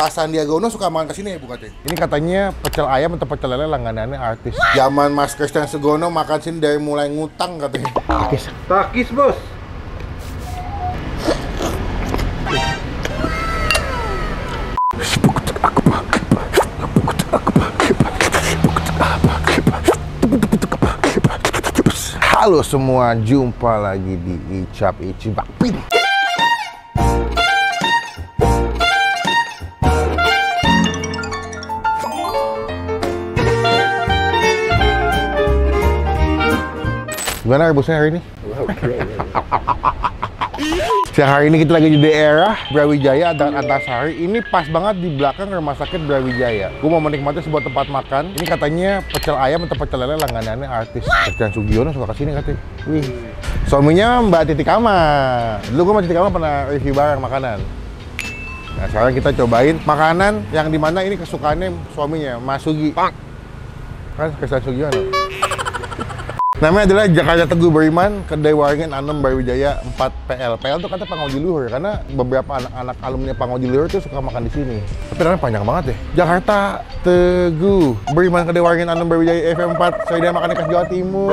Pak Sandiaga Uno suka makan kesini ya Bu katanya? Ini katanya pecel ayam atau pecel lele langganannya artis. Zaman Mas Christian Sugiono makan sini dari mulai ngutang katanya. Takis bos. Halo semua, jumpa lagi di Icap Icibakpin. Gimana rebusnya hari ini? Siang hari ini kita lagi di daerah Brawijaya dan Antasari. Ini pas banget di belakang rumah sakit Brawijaya. Gue mau menikmati sebuah tempat makan. Ini katanya pecel ayam atau pecel lele langganannya artis. Christian Sugiono suka kesini katanya. Wih, suaminya Mbak Titi Kama. Dulu gue sama Titi Kama pernah review bareng makanan. Nah sekarang kita cobain makanan yang dimana ini kesukaannya suaminya, Mas Sugi. Kan Christian Sugiono. Namanya adalah Jakarta Teguh Beriman, Kedai Waringin 6 Brawijaya 4 PL. PL itu kata Pangodi Luhur, karena beberapa anak-anak alumni Pangodi Luhur tuh suka makan di sini. Tapi namanya panjang banget ya. Jakarta Teguh Beriman, Kedai Waringin 6 Brawijaya FM 4, Soedia Makan Ikas Jawa Timur.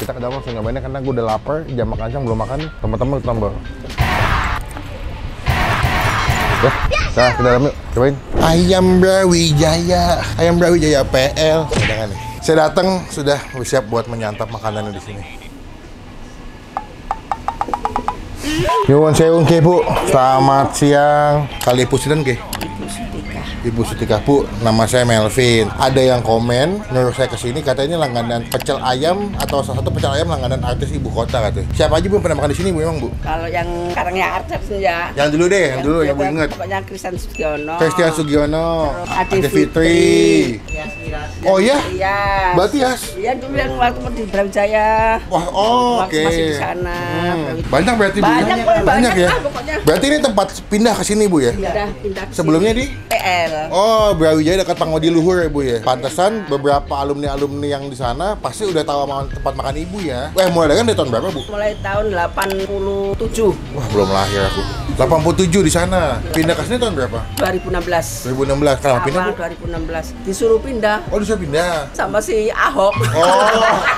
Kita ke dalam langsung nyobainnya karena gue udah lapar, jam makan siang belum makan, teman-teman tambah. Nah, ke dalam yuk, cobain. Ayam Brawijaya PL. Jangan nih. Saya datang sudah siap buat menyantap makanannya di sini. Nyuwun sewu nggih Bu. Selamat siang. Kali Ibu sinten nggih? Ibu Sutika Bu, nama saya Melvin. Ada yang komen nyuruh saya kesini katanya langganan pecel ayam atau salah satu pecel ayam langganan artis ibu kota katanya. Siapa aja Bu pernah makan di sini Bu emang Bu? Kalau yang sekarang ya artis ya. Yang dulu deh, yang dulu yang Bu inget. Pokoknya Christian Sugiono. Christian Sugiono, Ade Fitri. Oh iya? Iya. Berarti ya? Iya dulu yang waktu di Brawijaya. Wah, oh, oke. Masih di sana. Banyak berarti Bu? Banyak ya? Pokoknya. Berarti ini tempat pindah ke sini Bu ya? Pindah ke Sebelumnya sini. di? PL. Oh, Brawijaya dekat Pangodi Luhur ya Bu ya? Pantesan beberapa alumni-alumni yang di sana pasti udah tahu sama tempat makan Ibu ya? Mulai dari tahun berapa Bu? Mulai tahun 87. Wah, belum lahir aku. 87 di sana. Pindah ke sini tahun berapa? 2016. 2016. Kenapa pindah Bu? 2016. Disuruh pindah. Oh, disuruh pindah? Sama si Ahok. Oh,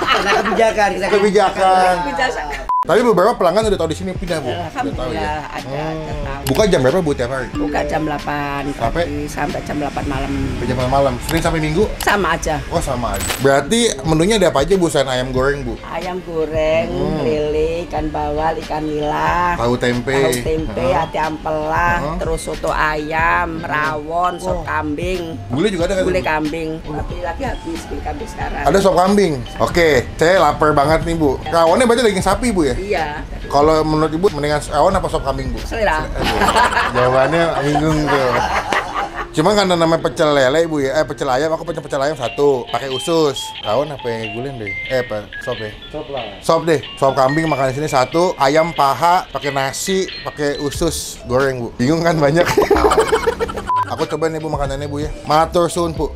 Karena kebijakan. kebijakan. Pindah. Tapi beberapa pelanggan udah tahu di sini pindah Bu? Udah tahu ya? Alhamdulillah ada tahu. Buka jam berapa Bu tiap hari? Buka jam 8 pagi sampai jam 8 malam. Jam malam. Senin sampai Minggu? Sama aja. Oh, sama aja. Berarti menunya ada apa aja Bu selain ayam goreng Bu? Ayam goreng, lele, ikan bawal, ikan nila, Tahu tempe, hati ampela, terus soto ayam, rawon, sop kambing, gulai juga ada kan? gulai kambing. Tapi lagi habis gulai kambing sekarang. Ada sop kambing. Oke, saya lapar banget nih Bu. Rawonnya berarti daging sapi Bu ya? Iya. Kalau menurut Ibu mendingan rawon apa sop kambing Bu? Selera. Jawabannya bingung tuh. Cuma karena namanya pecel lele Bu ya, pecel ayam, aku pecel ayam satu, pakai usus. Rawon apa yang gulai deh? Sop deh. Sop lah. Sop deh. Sop kambing makan di sini satu, ayam paha, pakai nasi, pakai usus goreng Bu. Bingung kan banyak. Aku cobain nih Bu makanannya Bu ya. Matur suwun Bu.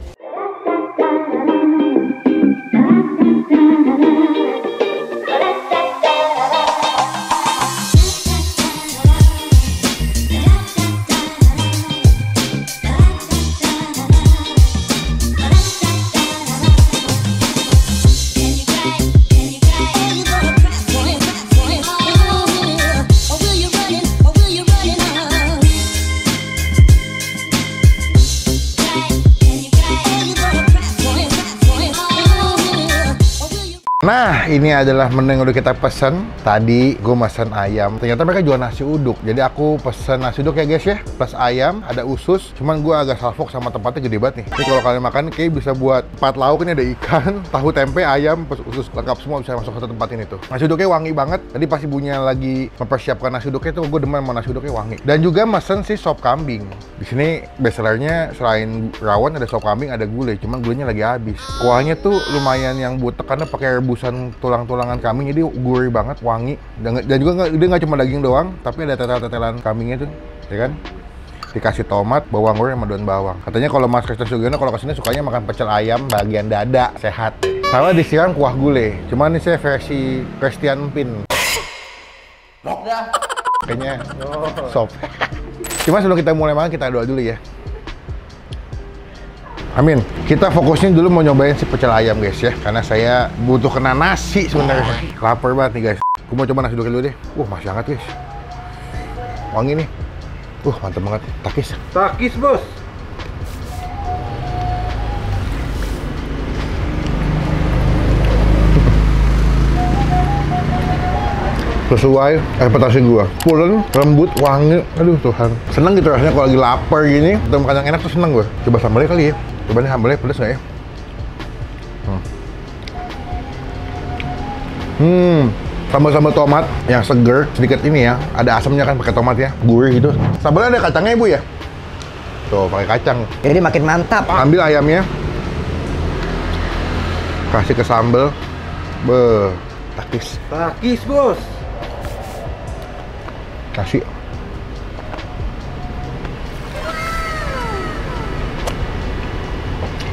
Nah, ini adalah menu yang udah kita pesen. Tadi gue pesan ayam. Ternyata mereka jual nasi uduk. Jadi aku pesen nasi uduk ya guys ya. Plus ayam, ada usus. Cuman gue agak salfok sama tempatnya gede banget nih. Ini kalau kalian makan kayak bisa buat 4 lauk. Ini ada ikan, tahu tempe, ayam, plus usus. Lengkap semua bisa masuk ke tempat ini tuh. Nasi uduknya wangi banget. Tadi pas ibunya lagi mempersiapkan nasi uduknya tuh gue demen sama nasi uduknya wangi. Dan juga mesen si sop kambing. Di sini bestsellernya selain rawon ada sop kambing, ada gulai. Cuman gulainya lagi habis. Kuahnya tuh lumayan yang butek karena pakai rebusan tulang-tulangan kambing, jadi gurih banget, wangi. Dan juga dia nggak cuma daging doang, tapi ada tetel-tetelan kambingnya tuh, ya kan? Dikasih tomat, bawang goreng sama daun bawang. Katanya kalau Mas Christian Sugiono kalau kesini sukanya makan pecel ayam bagian dada, sehat. Sama disiram kuah gulai. Cuman ini saya versi Christian Empin. Kayaknya sop. Cuma sebelum kita mulai makan, kita doa dulu ya. Amin. Kita fokusnya dulu mau nyobain si pecel ayam guys ya, karena saya butuh kena nasi sebenarnya. Lapar banget nih guys. Aku mau coba nasi uduk dulu deh. Masih hangat guys. Wangi nih. Mantap banget. Takis. Takis bos. Sesuai ekspektasi gua. Pulen, lembut, wangi. Aduh Tuhan. Seneng gitu rasanya kalau lagi lapar gini. Ketemu makan yang enak tuh seneng gua. Coba sambalnya kali ya. Coba nih sambalnya pedes nggak ya? Sambal-sambal tomat yang seger, sedikit ini ya. Ada asamnya kan pakai tomat ya. Gurih gitu. Sambalnya ada kacangnya Ibu ya? Tuh, pakai kacang. Jadi makin mantap. Ambil ayamnya. Kasih ke sambal. Takis. Takis bos. Kasih.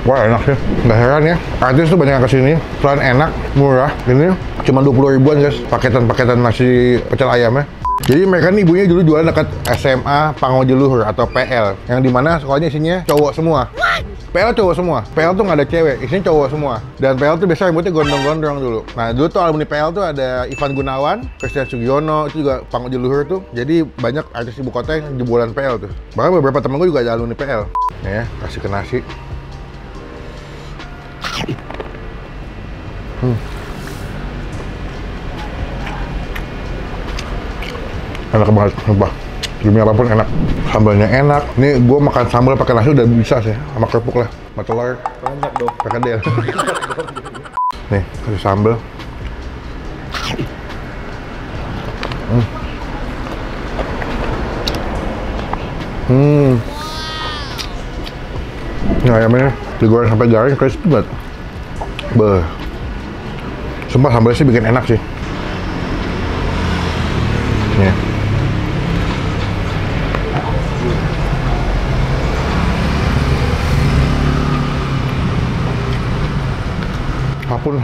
Wah enak sih, nggak heran ya. Artis tuh banyak yang kesini, selain enak, murah. Ini cuma 20 ribuan guys, paketan nasi pecel ayamnya. Jadi mereka nih ibunya dulu jualan dekat SMA Pangojo Luhur atau PL, yang dimana sekolahnya isinya cowok semua. PL cowok semua, PL tuh nggak ada cewek, isinya cowok semua. Dan PL tuh biasa rambutnya gondrong-gondrong dulu. Nah dulu tuh alumni PL tuh ada Ivan Gunawan, Christian Sugiono, itu juga Pangojo Luhur tuh. Jadi banyak artis ibu kota yang jebolan PL tuh. Bahkan beberapa temen gue juga ada alumni PL. Ya, kasih ke nasi. Enak banget, sumpah. Demi apapun enak. Sambalnya enak. Nih gue makan sambal pakai nasi udah bisa sih, sama kerupuk lah, sama telur. Banyak dong. Pakai del. Nih kasih sambal. Ini ayamnya digoreng sampai garing, crispy banget. Sumpah sambalnya sih bikin enak sih. Nih. Apun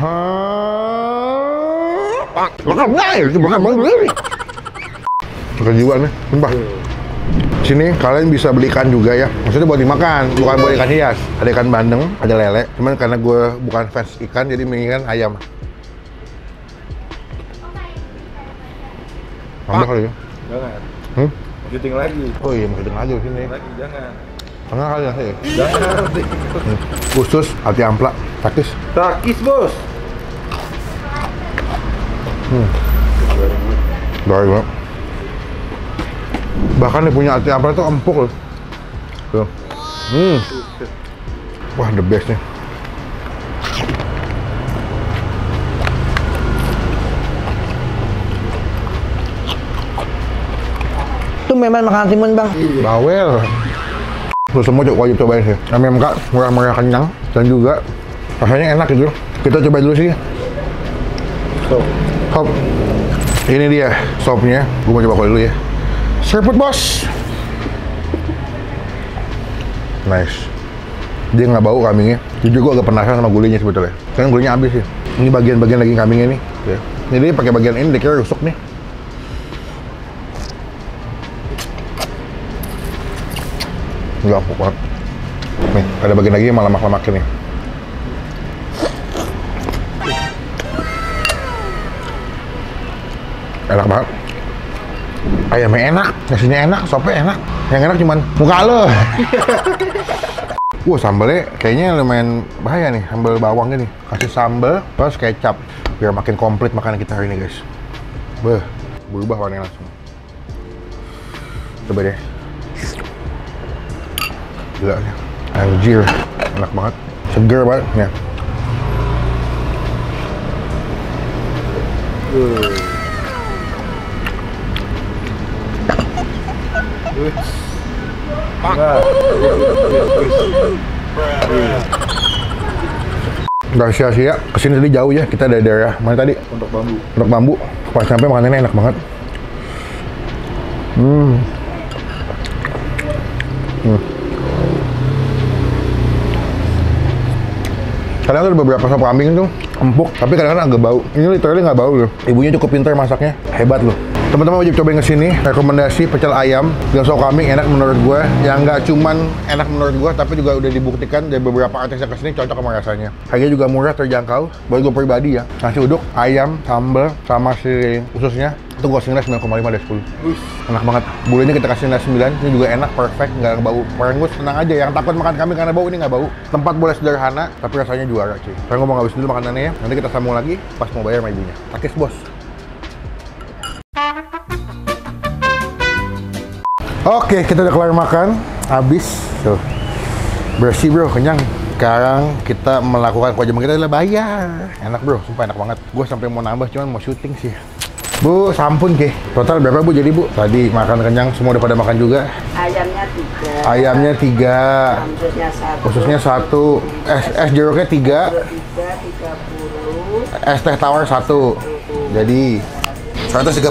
kejiwaan nih, sumpah. Sini kalian bisa beli ikan juga ya, maksudnya buat dimakan, bukan buat ikan hias. Ada ikan bandeng, ada lele. Cuman karena gue bukan fans ikan, jadi mendingan ayam. Tambah kali ya? Jangan. Syuting lagi. Oh iya, mau syuting lagi di sini. Lagi jangan. Tengah kali ya sih. Jangan. Khusus hati ampla, takis. Takis bos. Baik banget. Bahkan nih punya hati ampla itu empuk loh. Tuh. Wah, the best nih. Itu memang makanan timun bang. Bawel. Lu semua wajib cobain sih. MMK murah-murah kenyang dan juga rasanya enak gitu. Kita coba dulu sih. Sop. Ini dia sopnya. Gue mau coba dulu ya. Serput bos. Nice. Dia nggak bau kambingnya. Jujur gue agak penasaran sama gulainya sebetulnya. Kan gulainya habis sih. Ini bagian-bagian daging kambingnya nih. Ya. Jadi pakai bagian ini dikira rusuk nih. Enggak empuk banget. Nih, ada bagian lagi yang malah lemak-lemaknya nih. Enak banget. Ayamnya enak, nasinya enak, sopnya enak. Yang enak cuman muka lo. Wah, sambalnya kayaknya lumayan bahaya nih, sambal bawang gini. Kasih sambal, terus kecap. Biar makin komplit makanan kita hari ini guys. Berubah warnanya langsung. Coba deh. Gila nih, anjir, enak banget, seger banget ya. Gak sia-sia, kesini tadi jauh ya, kita dari daerah mana tadi? Pondok Bambu. Pas sampai makanannya enak banget. Kadang ada beberapa sop kambing tuh empuk, tapi kadang-kadang agak bau. Ini literally nggak bau loh. Ibunya cukup pintar masaknya, hebat loh. Teman-teman wajib cobain kesini. Rekomendasi pecel ayam dengan sop kambing enak menurut gue. Yang nggak cuman enak menurut gue, tapi juga udah dibuktikan dari beberapa artis yang kesini cocok sama rasanya. Harganya juga murah, terjangkau. Buat gue pribadi ya, nasi uduk, ayam, sambal, sama si ususnya itu gue kasih 9,5 dari 10. Enak banget. Bulenya kita kasih 9, ini juga enak, perfect, nggak bau. Perengus tenang aja, yang takut makan kambing karena bau ini nggak bau. Tempat boleh sederhana, tapi rasanya juara cuy. Sekarang gue mau ngabis dulu makanannya ya. Nanti kita sambung lagi pas mau bayar sama ibunya. Takis bos. Oke, kita udah kelar makan, habis. Tuh, bersih bro, kenyang. Sekarang kita melakukan kewajiban kita adalah bayar. Enak bro, sumpah enak banget. Gue sampai mau nambah, cuman mau syuting sih. Bu, sampun ke. Total berapa bu jadi bu? Tadi makan kenyang, semua udah pada makan juga. Ayamnya 3. Ayamnya 3. Ususnya 1. Ususnya 1. Es jeruknya 3. 30. Es teh tawar 1. Jadi 138.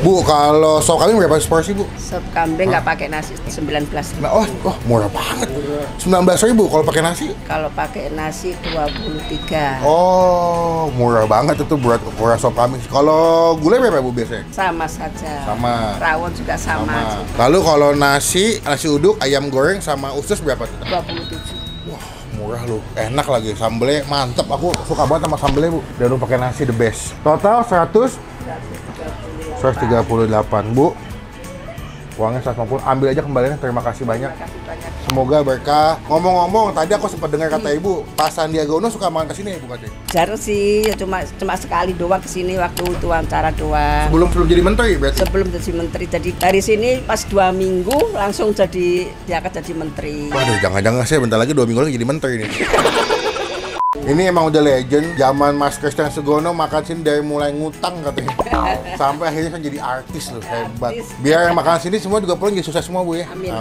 Bu, kalau sop kambing berapa porsi bu? Sop kambing nggak pakai nasi 19.000. Nah, oh murah banget. 19.000 kalau pakai nasi. Kalau pakai nasi 23. Oh, murah banget itu buat ukuran sop kambing. Kalau gulai berapa bu biasanya? Sama saja. Sama. Rawon juga sama. Lalu kalau nasi uduk, ayam goreng sama usus berapa tuh? 27. Wah, murah loh. Enak lagi, sambelnya mantep. Aku suka banget sama sambelnya bu. Dan lu pakai nasi the best. Total 138 bu. Uangnya 150. Ambil aja kembaliannya. Terima kasih banyak. Terima kasih banyak. Semoga berkah. Ngomong-ngomong, tadi aku sempat dengar kata ibu, Pak Sandiaga Uno suka makan kesini ya bu katanya? Jarang sih, cuma sekali doang kesini waktu itu wawancara doang. Sebelum jadi menteri berarti? Sebelum jadi menteri, jadi dari sini pas 2 minggu langsung diangkat jadi menteri. Waduh, jangan-jangan saya bentar lagi 2 minggu lagi jadi menteri nih. Ini emang udah legend, zaman Mas Christian Sugono makan sini dari mulai ngutang katanya. Sampai akhirnya kan jadi artis loh, hebat. Biar yang makan sini semua juga pulang jadi sukses semua bu ya. Amin.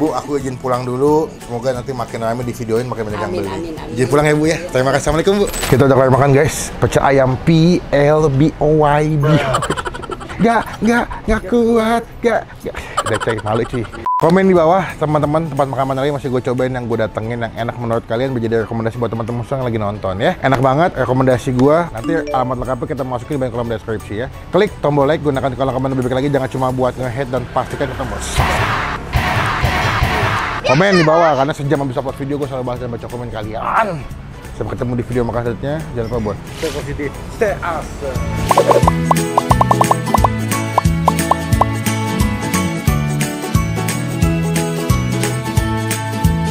Bu, aku izin pulang dulu. Semoga nanti makin ramai di videoin, makin banyak yang beli. Amin. Izin pulang ya bu ya. Terima kasih. Assalamualaikum bu. Kita udah kelar makan guys. Pecel ayam PLBOYB. Gak kuat. Udah cek malu cuy. Komen di bawah teman-teman tempat makan mana lagi masih gue cobain yang gue datengin yang enak menurut kalian, menjadi rekomendasi buat teman-teman yang lagi nonton ya. Enak banget rekomendasi gue. Nanti alamat lengkapnya kita masukin di kolom deskripsi ya. Klik tombol like, gunakan kolom komen lebih baik lagi, jangan cuma buat nge-hate dan pastikan tombol subscribe. Komen di bawah karena sejam habis upload video gue selalu bahas dan baca komen kalian. Sampai ketemu di video makasihnya. Jangan lupa buat Stay positif, stay awesome.